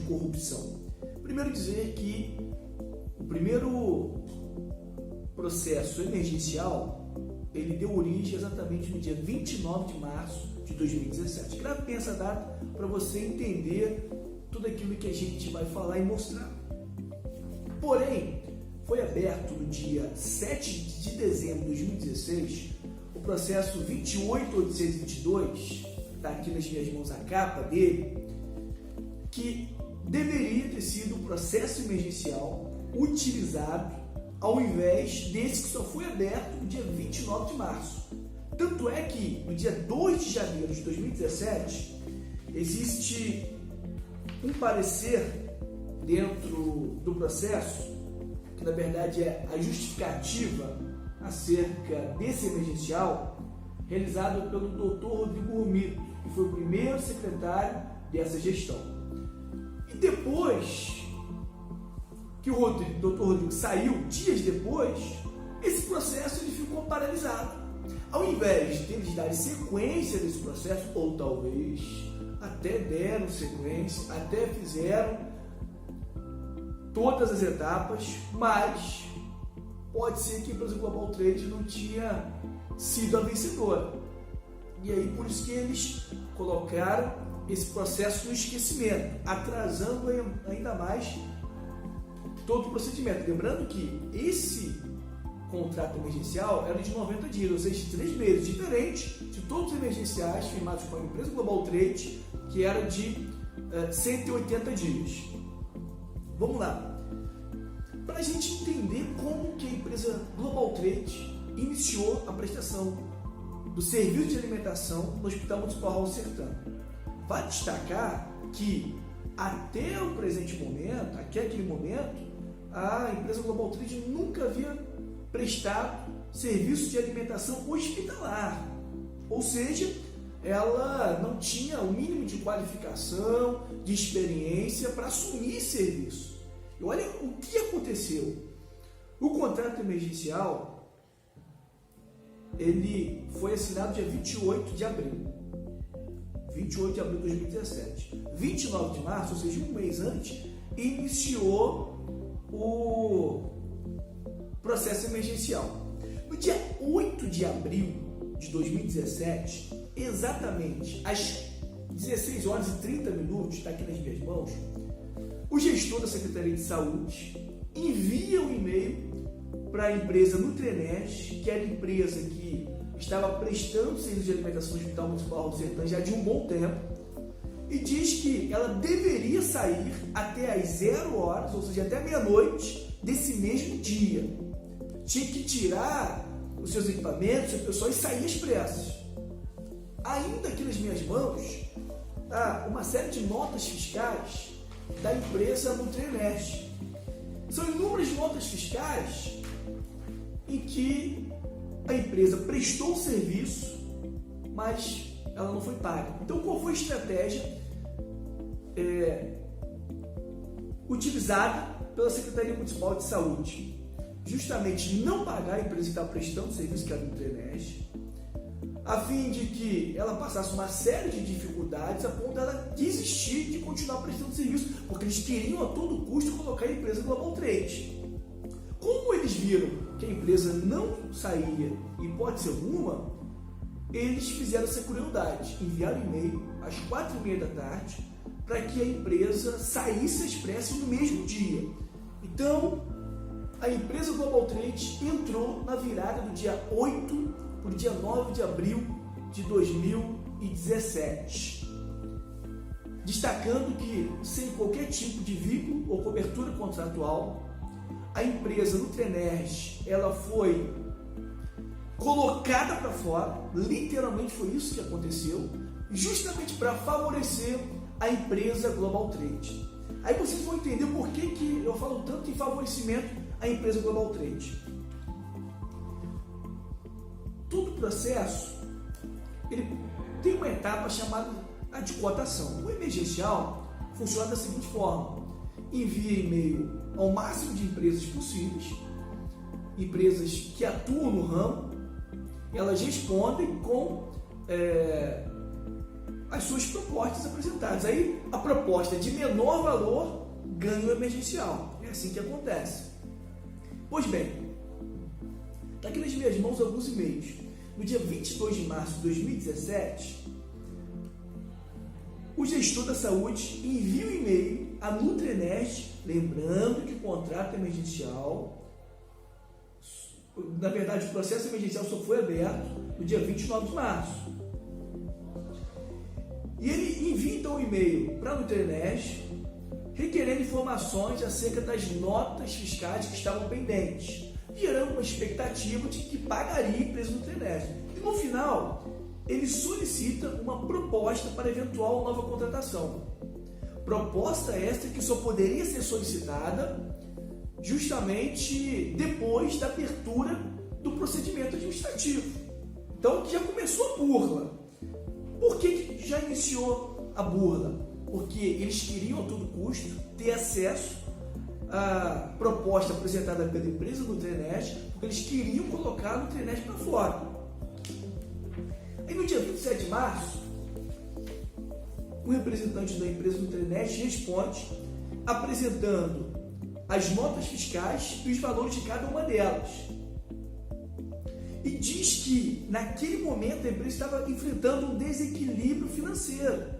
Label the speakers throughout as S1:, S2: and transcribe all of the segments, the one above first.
S1: corrupção. Primeiro dizer que o primeiro processo emergencial, ele deu origem exatamente no dia 29 de março de 2017. Grave bem essa data para você entender tudo aquilo que a gente vai falar e mostrar. Porém, foi aberto no dia 7 de dezembro de 2016 o processo 28822, está aqui nas minhas mãos a capa dele, que deveria ter sido um processo emergencial utilizado ao invés desse que só foi aberto no dia 29 de março. Tanto é que no dia 2 de janeiro de 2017 existe um parecer dentro do processo, que na verdade é a justificativa acerca desse emergencial, realizado pelo Dr. Rodrigo Romito, que foi o primeiro secretário dessa gestão. E depois que o Dr. Rodrigo saiu, dias depois, esse processo ele ficou paralisado. Ao invés deles darem sequência desse processo, ou talvez até deram sequência, até fizeram todas as etapas, mas pode ser que a empresa Global Trade não tinha sido a vencedora. E aí por isso que eles colocaram esse processo no esquecimento, atrasando ainda mais todo o procedimento. Lembrando que esse contrato emergencial era de 90 dias, ou seja, 3 meses, diferente de todos os emergenciais firmados com a empresa Global Trade, que era de 180 dias. Vamos lá. Para a gente entender como que a empresa Global Trade iniciou a prestação do serviço de alimentação no Hospital Municipal Raul Sertã. Vale destacar que até o presente momento, até aquele momento, a empresa Global Trade nunca havia prestado serviço de alimentação hospitalar, ou seja, ela não tinha o mínimo de qualificação, de experiência para assumir esse serviço. E olha o que aconteceu. O contrato emergencial ele foi assinado dia 28 de abril. 28 de abril de 2017. 29 de março, ou seja, um mês antes, iniciou o processo emergencial. No dia 8 de abril de 2017, exatamente às 16 horas e 30 minutos, está aqui nas minhas mãos, o gestor da Secretaria de Saúde envia um e-mail para a empresa Nutrenest, que era a empresa que estava prestando serviço de alimentação no Hospital Municipal Raul Sertã já de um bom tempo, e diz que ela deveria sair até às 0 horas, ou seja, até meia-noite desse mesmo dia. Tinha que tirar os seus equipamentos, seu pessoal, e sair às pressas. Ainda aqui nas minhas mãos, uma série de notas fiscais da empresa Nutrenest. São inúmeras notas fiscais em que a empresa prestou o serviço, mas ela não foi paga. Então, qual foi a estratégia utilizada pela Secretaria Municipal de Saúde? Justamente não pagar a empresa que está prestando serviço, que é a Nutrenest, a fim de que ela passasse uma série de dificuldades a ponto dela desistir de continuar prestando serviço, porque eles queriam a todo custo colocar a empresa Global Trade. Como eles viram que a empresa não saía, hipótese alguma, eles fizeram essa crueldade, enviaram e-mail às 4h30 da tarde para que a empresa saísse às pressas no mesmo dia. Então, a empresa Global Trade entrou na virada do dia 8 para o dia 9 de abril de 2017. Destacando que, sem qualquer tipo de vínculo ou cobertura contratual, a empresa Nutrenest, ela foi colocada para fora, literalmente foi isso que aconteceu, justamente para favorecer a empresa Global Trade. Aí vocês vão entender por que eu falo tanto em favorecimento à empresa Global Trade. Todo processo ele tem uma etapa chamada a de cotação. O emergencial funciona da seguinte forma: envia e-mail ao máximo de empresas possíveis, empresas que atuam no ramo, elas respondem com as suas propostas apresentadas. Aí a proposta de menor valor ganha o emergencial. É assim que acontece. Pois bem, está aqui nas minhas mãos alguns e-mails. No dia 22 de março de 2017, o gestor da saúde envia um e-mail à Nutrenest, lembrando que o contrato emergencial, na verdade o processo emergencial só foi aberto no dia 29 de março. E ele envia então um e-mail para a Nutrenest, requerendo informações acerca das notas fiscais que estavam pendentes, gerando uma expectativa de que pagaria a empresa Nutrenest. E no final, ele solicita uma proposta para eventual nova contratação. Proposta esta que só poderia ser solicitada justamente depois da abertura do procedimento administrativo. Então já começou a burla. Por que já iniciou a burla? Porque eles queriam a todo custo ter acesso à proposta apresentada pela empresa Nutrenest, porque eles queriam colocar a Nutrenest para fora. Aí no dia 27 de março, o representante da empresa Nutrenest responde apresentando as notas fiscais e os valores de cada uma delas. E diz que naquele momento a empresa estava enfrentando um desequilíbrio financeiro.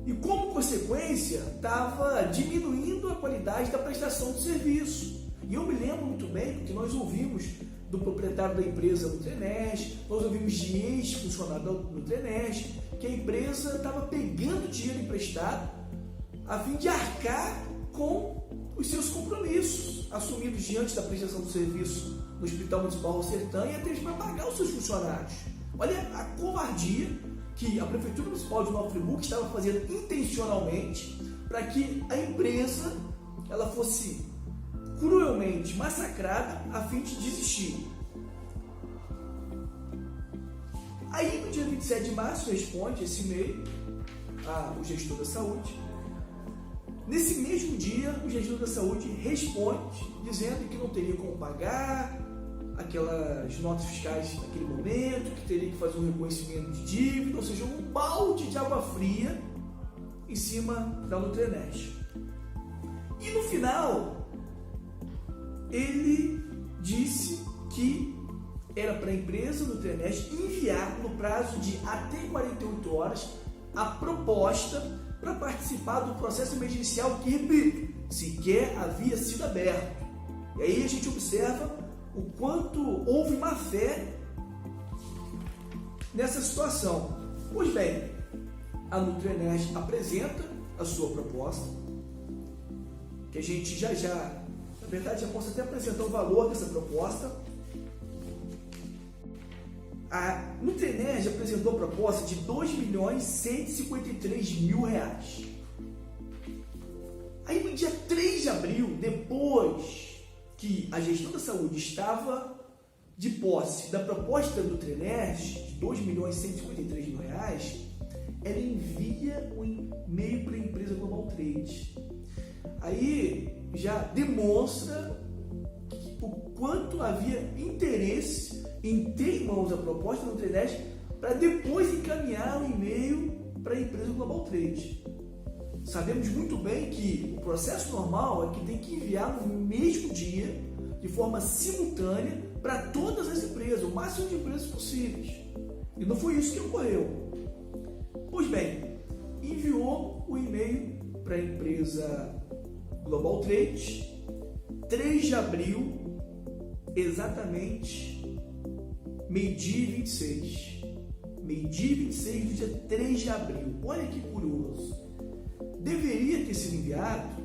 S1: E como consequência, estava diminuindo a qualidade da prestação de serviço. E eu me lembro muito bem, porque nós ouvimos do proprietário da empresa Nutrenest, nós ouvimos de ex-funcionário da Nutrenest, que a empresa estava pegando dinheiro emprestado a fim de arcar com os seus compromissos assumidos diante da prestação do serviço no Hospital Municipal Rosertã e até mesmo para pagar os seus funcionários. Olha a covardia que a Prefeitura Municipal de Nova Friburgo estava fazendo intencionalmente para que a empresa ela fosse cruelmente massacrada a fim de desistir. Aí no dia 27 de março responde esse e-mail o gestor da saúde. Nesse mesmo dia, o gestor da saúde responde dizendo que não teria como pagar aquelas notas fiscais naquele momento, que teria que fazer um reconhecimento de dívida, ou seja, um balde de água fria em cima da Nutrenest. E no final, ele disse que era para a empresa Nutrenest enviar no prazo de até 48 horas a proposta para participar do processo emergencial que, repito, sequer havia sido aberto. E aí a gente observa o quanto houve má fé nessa situação. Pois bem, a Nutrenest apresenta a sua proposta, que a gente já, na verdade, já posso até apresentar o valor dessa proposta. A Nutrenest apresentou a proposta de R$ 2.153.000. Aí no dia 3 de abril, depois que a gestão da saúde estava de posse da proposta da Nutrenest de R$ 2.153.000, ela envia um e-mail para a empresa Global Trade. Aí já demonstra o quanto havia interesse em ter em mãos a proposta da Nutrenest para depois encaminhar o e-mail para a empresa Global Trade. Sabemos muito bem que o processo normal é que tem que enviar no mesmo dia, de forma simultânea, para todas as empresas, o máximo de empresas possíveis. E não foi isso que ocorreu. Pois bem, enviou o e-mail para a empresa Global Trade, 3 de abril, exatamente meio-dia e 26. Meio-dia e 26 do dia 3 de abril. Olha que curioso. Deveria ter sido enviado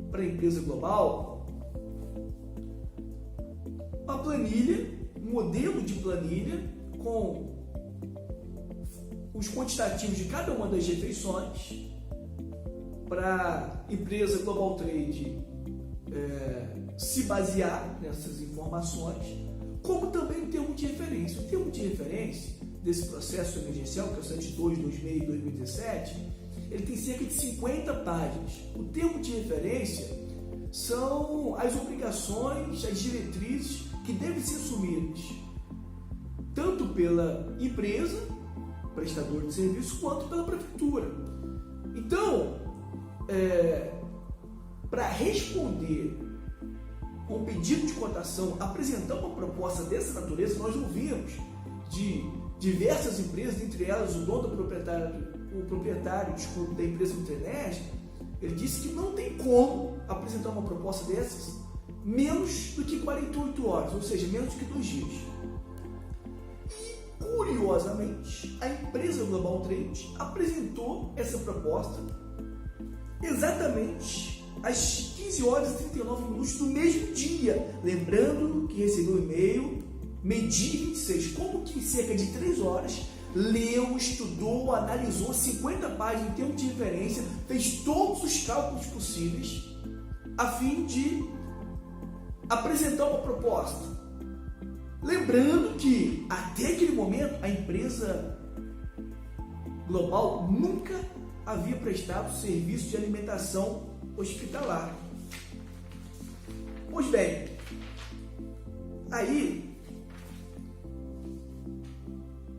S1: para a empresa global uma planilha, um modelo de planilha com os quantitativos de cada uma das refeições para a empresa Global Trade se basear nessas informações, como também o termo de referência. O termo de referência desse processo emergencial, que é o 72/2017, ele tem cerca de 50 páginas. O termo de referência são as obrigações, as diretrizes que devem ser assumidas tanto pela empresa prestador de serviço quanto pela prefeitura. Então, para responder com um pedido de cotação, apresentar uma proposta dessa natureza, nós ouvimos de diversas empresas, entre elas o dono do proprietário da empresa Nutrenest. Ele disse que não tem como apresentar uma proposta dessas menos do que 48 horas, ou seja, menos do que 2 dias. E, curiosamente, a empresa Global Trade apresentou essa proposta exatamente às 15 horas e 39 minutos do mesmo dia. Lembrando que recebeu o e-mail meio-dia 26. Como que em cerca de 3 horas leu, estudou, analisou 50 páginas em termos de referência, fez todos os cálculos possíveis a fim de apresentar uma proposta. Lembrando que até aquele momento a empresa Global nunca havia prestado serviço de alimentação hospitalar. Pois bem, aí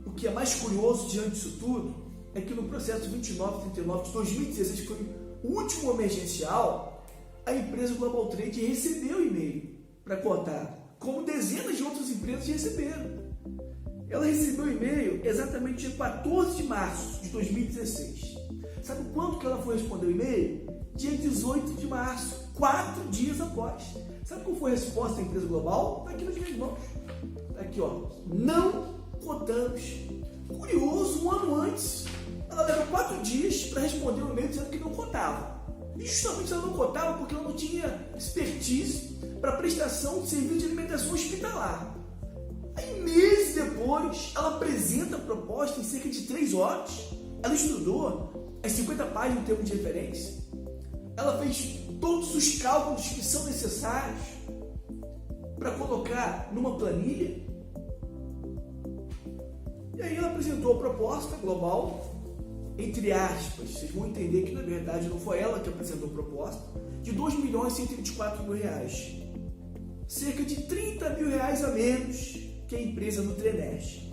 S1: o que é mais curioso diante disso tudo é que no processo 2939 de 2016, que foi o último emergencial, a empresa Global Trade recebeu e-mail para cotar, como dezenas de outras empresas receberam. Ela recebeu e-mail exatamente dia 14 de março de 2016. Sabe quando que ela foi responder o e-mail? Dia 18 de março, 4 dias após. Sabe qual foi a resposta da empresa Global? Está aqui nas minhas mãos. Está aqui, ó. Não cotamos. Curioso, um ano antes, ela levou 4 dias para responder o e-mail dizendo que não cotava. E justamente ela não cotava porque ela não tinha expertise para prestação de serviço de alimentação hospitalar. Aí, meses depois, ela apresenta a proposta em cerca de 3 horas. Ela estudou as 50 páginas em termos de referência. Ela fez todos os cálculos que são necessários para colocar numa planilha. E aí ela apresentou a proposta global, entre aspas, vocês vão entender que na verdade não foi ela que apresentou a proposta, de R$2.124.000. Cerca de R$30.000 a menos que a empresa Nutrenest.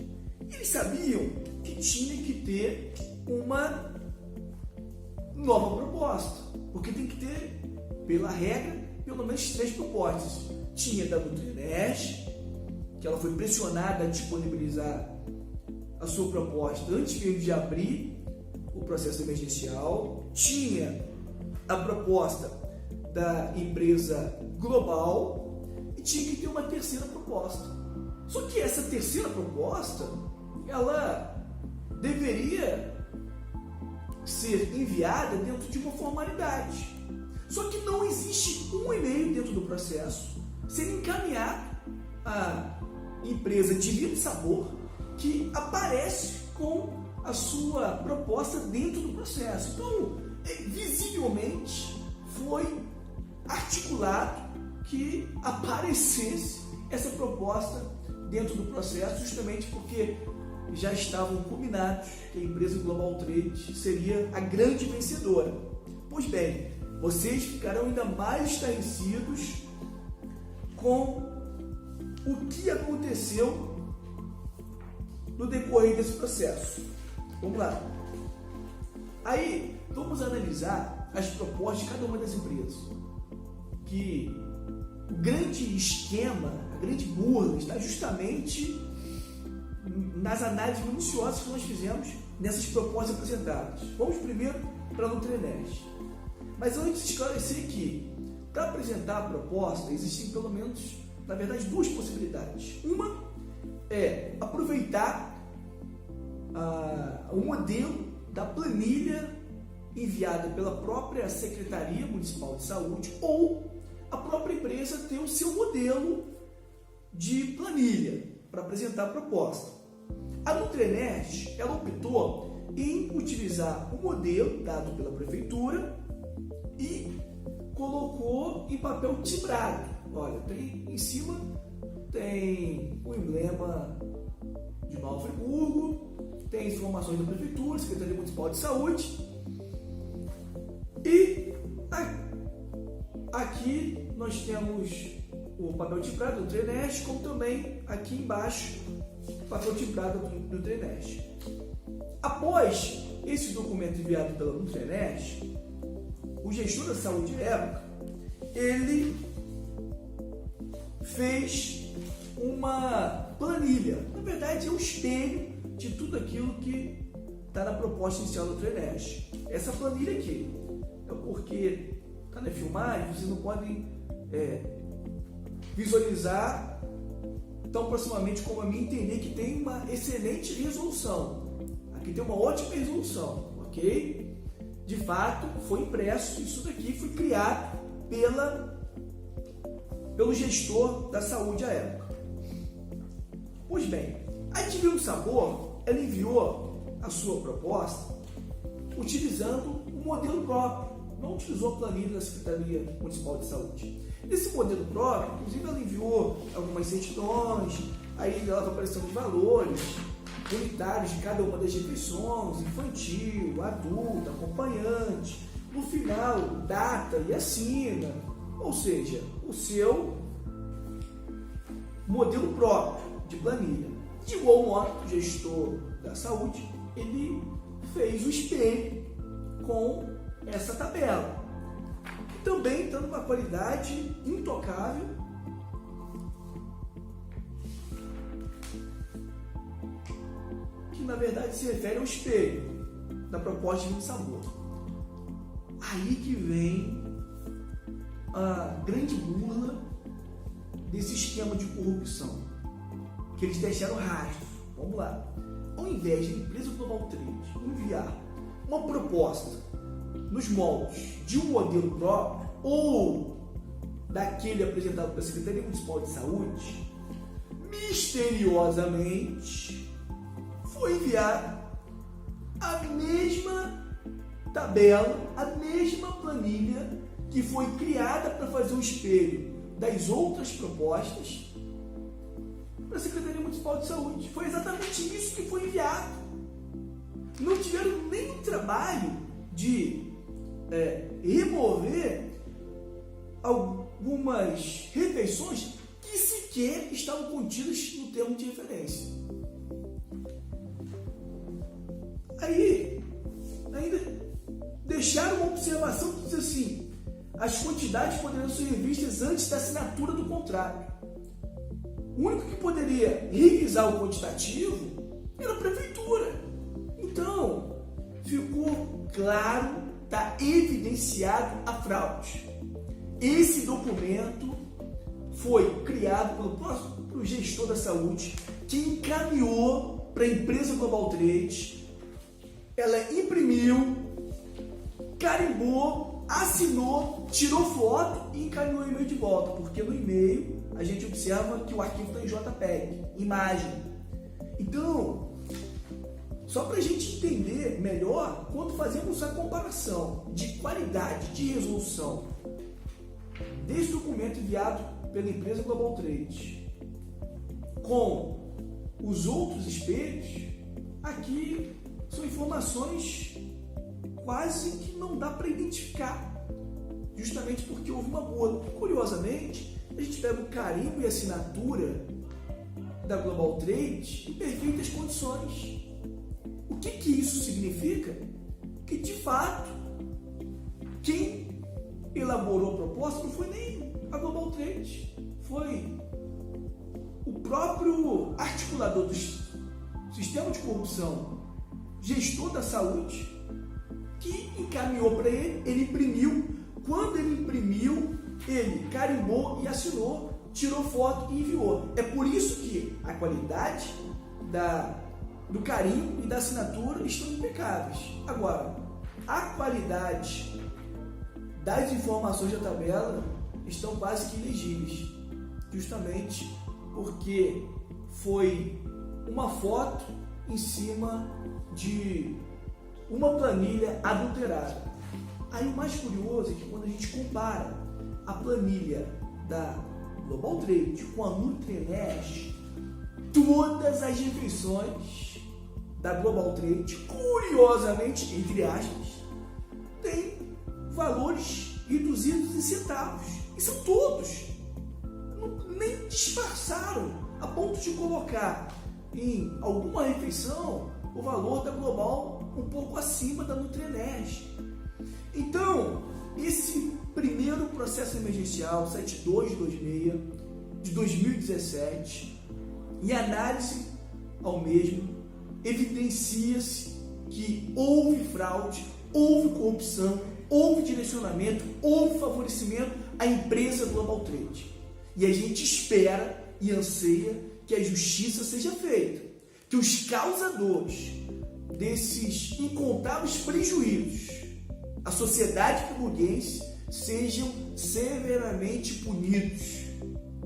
S1: Eles sabiam que tinha que ter uma nova proposta, porque tem que ter, pela regra, pelo menos 3 propostas. Tinha da Nutrenest, que ela foi pressionada a disponibilizar a sua proposta antes mesmo de abrir o processo emergencial. Tinha a proposta da empresa Global e tinha que ter uma terceira proposta. Só que essa terceira proposta, ela deveria ser enviada dentro de uma formalidade. Só que não existe um e-mail dentro do processo sendo encaminhado à empresa Divino Sabor que aparece com a sua proposta dentro do processo. Então, visivelmente foi articulado que aparecesse essa proposta dentro do processo, justamente porque já estavam combinados que a empresa Global Trade seria a grande vencedora. Pois bem, vocês ficarão ainda mais estarrecidos com o que aconteceu no decorrer desse processo. Vamos lá. Aí, vamos analisar as propostas de cada uma das empresas. Que o grande esquema, a grande burla, está justamente nas análises minuciosas que nós fizemos nessas propostas apresentadas. Vamos primeiro para a Nutrenest. Mas antes de esclarecer que, para apresentar a proposta, existem pelo menos, na verdade, 2 possibilidades. Uma é aproveitar o modelo da planilha enviada pela própria Secretaria Municipal de Saúde, ou a própria empresa ter o seu modelo de planilha para apresentar a proposta. A Nutrenest, ela optou em utilizar o modelo dado pela prefeitura e colocou em papel timbrado. Olha, tem em cima tem o emblema de Nova Friburgo, tem informações da prefeitura, Secretaria Municipal de Saúde, e aqui nós temos o papel timbrado do Nutrenest, como também aqui embaixo o papel timbrado do Nutrenest. Após esse documento enviado pela Nutrienest, o gestor da saúde à época, ele fez uma planilha. Na verdade, é um espelho de tudo aquilo que está na proposta inicial da Nutrienest. Essa planilha aqui é porque está na filmagem, vocês não podem visualizar tão proximamente como a mim, entender que tem uma excelente resolução. Aqui tem uma ótima resolução, ok? De fato, foi impresso, isso daqui foi criado pelo gestor da saúde à época. Pois bem, a Divino Sabor, ela enviou a sua proposta utilizando um modelo próprio, não utilizou a planilha da Secretaria Municipal de Saúde. Nesse modelo próprio, inclusive, ela enviou algumas certidões, aí ela vai aparecendo os valores unitários de cada uma das refeições, infantil, adulto, acompanhante, no final, data e assina, ou seja, o seu modelo próprio de planilha. De igual modo, o gestor da saúde, ele fez o espelho com essa tabela. Também dando uma qualidade intocável, que na verdade se refere ao espelho da proposta de sabor. Aí que vem a grande burla desse esquema de corrupção, que eles deixaram rastro. Vamos lá. Ao invés de a empresa Global Trade enviar uma proposta nos moldes de um modelo próprio ou daquele apresentado pela Secretaria Municipal de Saúde, misteriosamente foi enviada a mesma tabela, a mesma planilha que foi criada para fazer o espelho das outras propostas para a Secretaria Municipal de Saúde. Foi exatamente isso que foi enviado. Não tiveram nem o trabalho de remover algumas refeições que sequer estavam contidas no termo de referência. Aí, ainda deixaram uma observação que diz assim: as quantidades poderiam ser revistas antes da assinatura do contrato. O único que poderia revisar o quantitativo era a prefeitura. Então, ficou claro, está evidenciado a fraude. Esse documento foi criado pelo próprio gestor da saúde, que encaminhou para a empresa Global Trade. Ela imprimiu, carimbou, assinou, tirou foto e encaminhou o e-mail de volta, porque no e-mail a gente observa que o arquivo está em JPEG, imagem. Então, só para a gente entender melhor, quando fazemos a comparação de qualidade de resolução desse documento enviado pela empresa Global Trade com os outros espelhos, aqui são informações quase que não dá para identificar, justamente porque houve uma boa. Curiosamente, a gente pega o carimbo e a assinatura da Global Trade em perfeitas condições. O que isso significa? Que, de fato, quem elaborou a proposta não foi nem a Global Trade, foi o próprio articulador do sistema de corrupção, gestor da saúde, que encaminhou para ele imprimiu. Quando ele imprimiu, ele carimbou e assinou, tirou foto e enviou. É por isso que a qualidade do carimbo e da assinatura estão impecáveis. Agora, a qualidade das informações da tabela estão quase que ilegíveis, justamente porque foi uma foto em cima de uma planilha adulterada. Aí o mais curioso é que quando a gente compara a planilha da Global Trade com a Nutrienest, todas as refeições da Global Trade, curiosamente, entre aspas, têm valores reduzidos em centavos. E são todos. Nem disfarçaram a ponto de colocar em alguma refeição o valor da Global um pouco acima da Nutrienergia. Então, esse primeiro processo emergencial, 7226, de 2017, em análise ao mesmo, evidencia-se que houve fraude, houve corrupção, houve direcionamento, houve favorecimento à empresa Global Trade. E a gente espera e anseia que a justiça seja feita, que os causadores desses incontáveis prejuízos à sociedade portuguesa sejam severamente punidos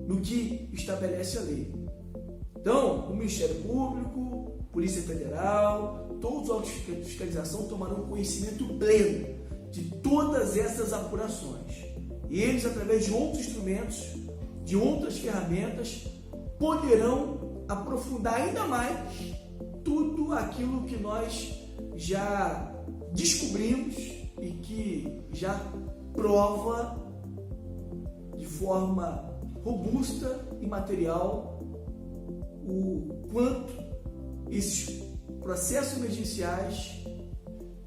S1: no que estabelece a lei. Então, o Ministério Público, Polícia Federal, todos os autos de fiscalização tomarão conhecimento pleno de todas essas apurações. E eles, através de outros instrumentos, de outras ferramentas, poderão aprofundar ainda mais tudo aquilo que nós já descobrimos e que já prova de forma robusta e material o quanto esses processos emergenciais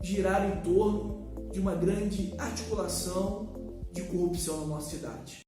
S1: giraram em torno de uma grande articulação de corrupção na nossa cidade.